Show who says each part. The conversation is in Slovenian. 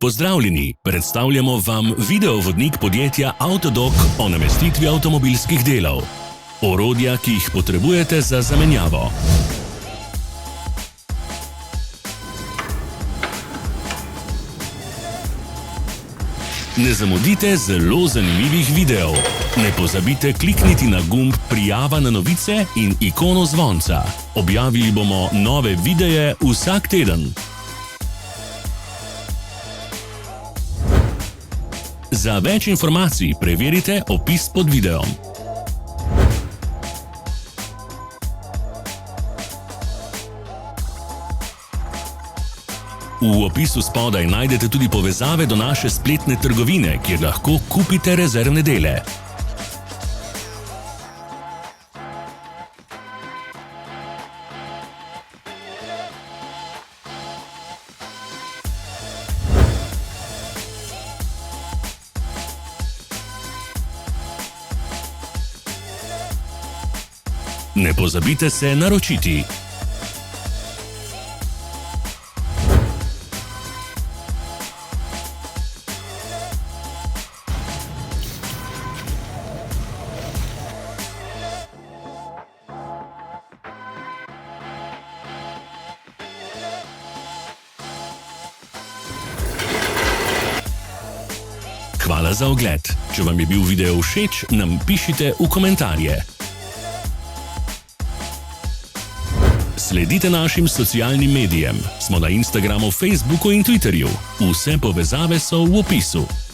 Speaker 1: Pozdravljeni, predstavljamo vam videovodnik podjetja Avtodok o namestitvi avtomobilskih delov. Orodja, ki jih potrebujete za zamenjavo. Ne zamudite zelo zanimivih videov. Ne pozabite klikniti na gumb Prijava na novice in ikono zvonca. Objavili bomo nove videe vsak teden. Za več informacij preverite opis pod videom. V opisu spodaj najdete tudi povezave do naše spletne trgovine, kjer lahko kupite rezervne dele. Ne pozabite se naročiti. Hvala za ogled. Če vam je bil video všeč, nam pišite v komentarje. Sledite našim socialnim medijem. Smo na Instagramu, Facebooku in Twitterju. Vse povezave so v opisu.